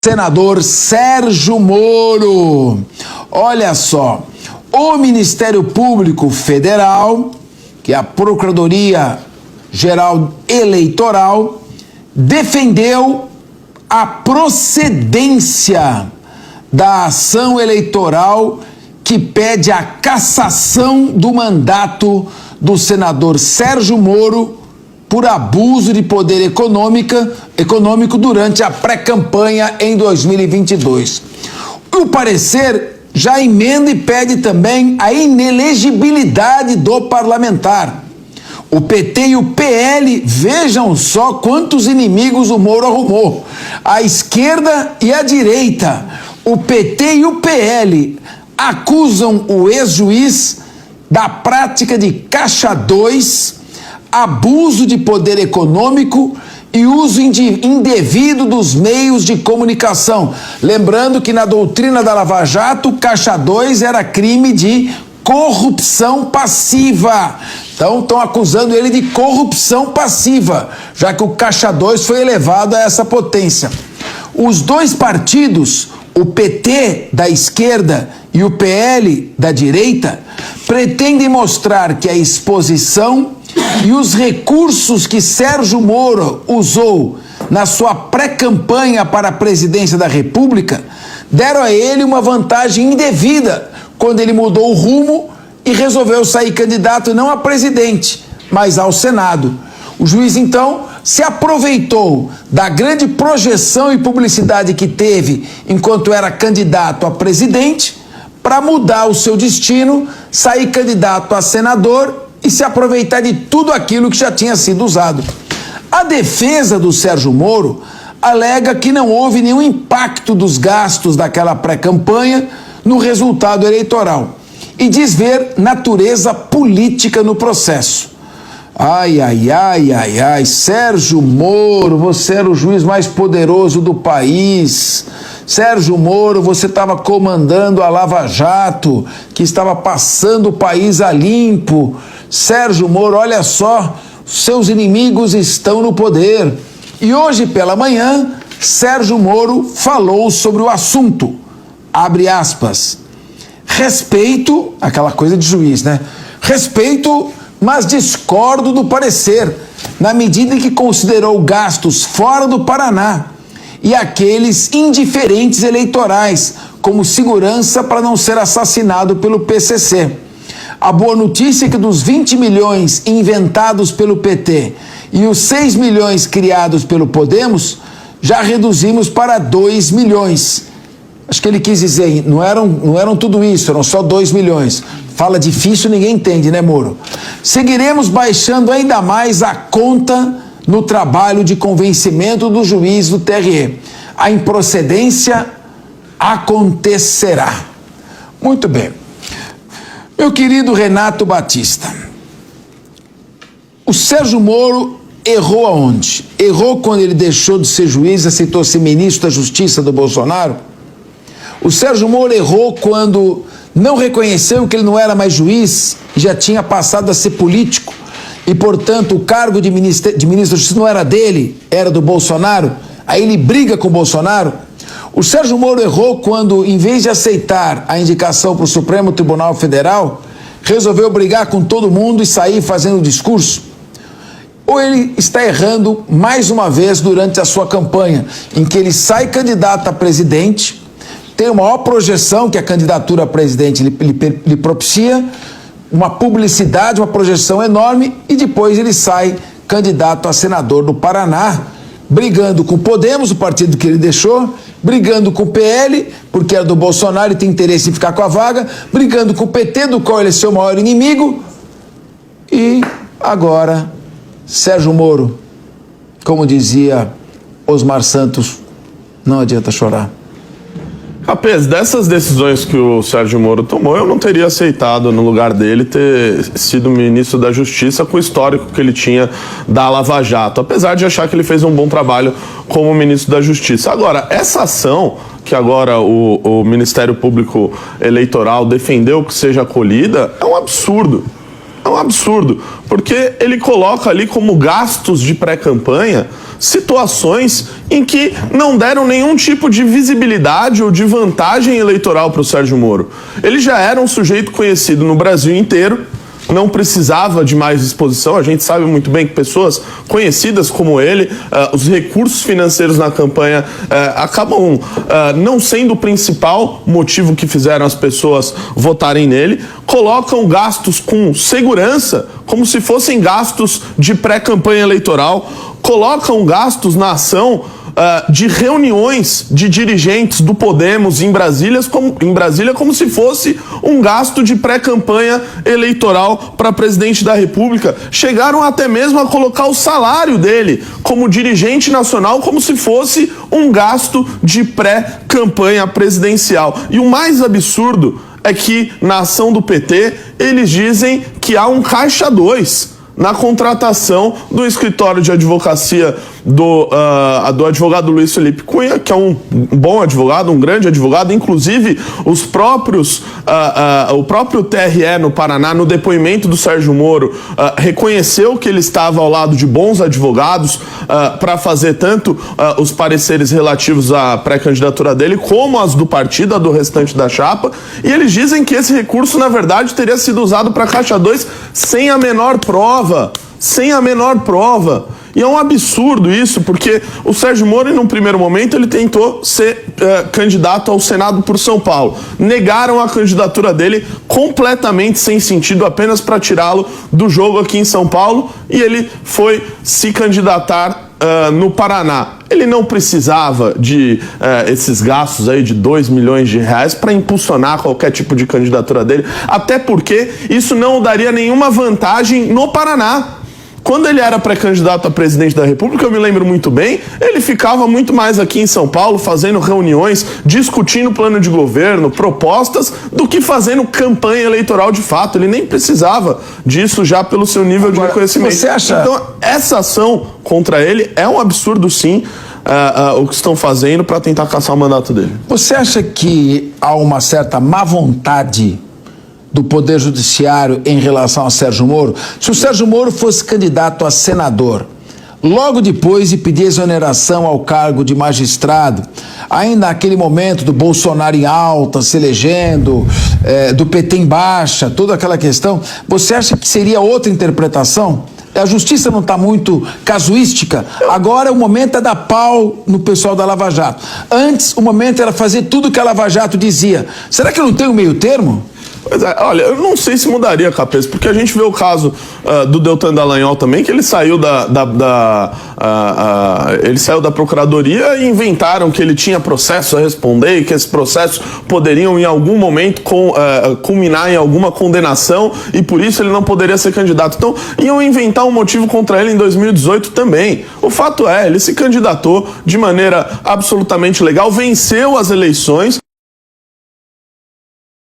senador Sérgio Moro. Olha só, o Ministério Público Federal, que é a Procuradoria-Geral Eleitoral, defendeu a procedência da ação eleitoral que pede a cassação do mandato do senador Sérgio Moro por abuso de poder econômico durante a pré-campanha em 2022. O parecer já emenda e pede também a inelegibilidade do parlamentar. O PT e o PL, vejam só quantos inimigos o Moro arrumou. A esquerda e a direita. O PT e o PL acusam o ex-juiz da prática de caixa 2, abuso de poder econômico e uso indevido dos meios de comunicação. Lembrando que na doutrina da Lava Jato, caixa 2 era crime de corrupção passiva. Então estão acusando ele de corrupção passiva, já que o caixa 2 foi elevado a essa potência. Os dois partidos, o PT da esquerda e o PL da direita, pretendem mostrar que a exposição e os recursos que Sérgio Moro usou na sua pré-campanha para a presidência da República deram a ele uma vantagem indevida quando ele mudou o rumo e resolveu sair candidato não a presidente, mas ao Senado. O juiz, então, se aproveitou da grande projeção e publicidade que teve enquanto era candidato a presidente para mudar o seu destino, sair candidato a senador e se aproveitar de tudo aquilo que já tinha sido usado. A defesa do Sérgio Moro alega que não houve nenhum impacto dos gastos daquela pré-campanha no resultado eleitoral e diz ver natureza política no processo. Ai, Sérgio Moro, você era o juiz mais poderoso do país. Sérgio Moro, você estava comandando a Lava Jato, que estava passando o país a limpo. Sérgio Moro, olha só, seus inimigos estão no poder. E hoje pela manhã, Sérgio Moro falou sobre o assunto. Abre aspas. Respeito, aquela coisa de juiz, né? Respeito, mas discordo do parecer, na medida em que considerou gastos fora do Paraná e aqueles indiferentes eleitorais, como segurança para não ser assassinado pelo PCC. A boa notícia é que dos 20 milhões inventados pelo PT e os 6 milhões criados pelo Podemos, já reduzimos para 2 milhões. Acho que ele quis dizer, não eram tudo isso, eram só 2 milhões. Fala difícil, ninguém entende, né, Moro? Seguiremos baixando ainda mais a conta no trabalho de convencimento do juiz do TRE. A improcedência acontecerá. Muito bem. Meu querido Renato Batista, o Sérgio Moro errou aonde? Errou quando ele deixou de ser juiz e aceitou ser ministro da Justiça do Bolsonaro? O Sérgio Moro errou quando não reconheceu que ele não era mais juiz e já tinha passado a ser político e, portanto, o cargo de ministro da Justiça não era dele, era do Bolsonaro. Aí ele briga com o Bolsonaro. O Sérgio Moro errou quando, em vez de aceitar a indicação para o Supremo Tribunal Federal, resolveu brigar com todo mundo e sair fazendo discurso. Ou ele está errando mais uma vez durante a sua campanha, em que ele sai candidato a presidente, tem uma maior projeção que a candidatura a presidente lhe propicia, uma publicidade, uma projeção enorme, e depois ele sai candidato a senador do Paraná, brigando com o Podemos, o partido que ele deixou, brigando com o PL, porque era do Bolsonaro e tem interesse em ficar com a vaga, brigando com o PT, do qual ele é seu maior inimigo, e agora, Sérgio Moro, como dizia Osmar Santos, não adianta chorar. Rapaz, dessas decisões que o Sérgio Moro tomou, eu não teria aceitado, no lugar dele, ter sido ministro da Justiça com o histórico que ele tinha da Lava Jato, apesar de achar que ele fez um bom trabalho como ministro da Justiça. Agora, essa ação que agora o Ministério Público Eleitoral defendeu que seja acolhida é um absurdo. É um absurdo, porque ele coloca ali como gastos de pré-campanha situações em que não deram nenhum tipo de visibilidade ou de vantagem eleitoral para o Sérgio Moro. Ele já era um sujeito conhecido no Brasil inteiro, não precisava de mais exposição. A gente sabe muito bem que pessoas conhecidas como ele, os recursos financeiros na campanha acabam não sendo o principal motivo que fizeram as pessoas votarem nele. Colocam gastos com segurança como se fossem gastos de pré-campanha eleitoral, colocam gastos na ação de reuniões de dirigentes do Podemos em Brasília como se fosse um gasto de pré-campanha eleitoral para presidente da República. Chegaram até mesmo a colocar o salário dele como dirigente nacional como se fosse um gasto de pré-campanha presidencial. E o mais absurdo é que na ação do PT eles dizem que há um caixa 2 na contratação do escritório de advocacia do advogado Luiz Felipe Cunha, que é um bom advogado, um grande advogado. Inclusive, o próprio TRE no Paraná, no depoimento do Sérgio Moro, reconheceu que ele estava ao lado de bons advogados para fazer tanto os pareceres relativos à pré-candidatura dele, como as do partido, a do restante da chapa. E eles dizem que esse recurso, na verdade, teria sido usado para Caixa 2 sem a menor prova. Sem a menor prova. E é um absurdo isso, porque o Sérgio Moro, num primeiro momento, ele tentou ser candidato ao Senado por São Paulo. Negaram a candidatura dele completamente sem sentido, apenas para tirá-lo do jogo aqui em São Paulo, e ele foi se candidatar no Paraná. Ele não precisava de esses gastos aí de 2 milhões de reais para impulsionar qualquer tipo de candidatura dele, até porque isso não daria nenhuma vantagem no Paraná. Quando ele era pré-candidato a presidente da República, eu me lembro muito bem, ele ficava muito mais aqui em São Paulo, fazendo reuniões, discutindo plano de governo, propostas, do que fazendo campanha eleitoral de fato. Ele nem precisava disso já pelo seu nível de reconhecimento. Você acha... Então, essa ação contra ele é um absurdo, sim, o que estão fazendo para tentar caçar o mandato dele. Você acha que há uma certa má vontade do Poder Judiciário em relação a Sérgio Moro? Se o Sérgio Moro fosse candidato a senador, logo depois de pedir exoneração ao cargo de magistrado, ainda naquele momento do Bolsonaro em alta, se elegendo, do PT em baixa, toda aquela questão, você acha que seria outra interpretação? A justiça não está muito casuística. Agora o momento é dar pau no pessoal da Lava Jato. Antes o momento era fazer tudo o que a Lava Jato dizia. Será que não tem um meio termo? Pois é, olha, eu não sei se mudaria, Capês, porque a gente vê o caso do Deltan Dallagnol também, que ele saiu ele saiu da Procuradoria e inventaram que ele tinha processo a responder e que esses processos poderiam em algum momento culminar em alguma condenação e por isso ele não poderia ser candidato. Então, iam inventar um motivo contra ele em 2018 também. O fato é, ele se candidatou de maneira absolutamente legal, venceu as eleições.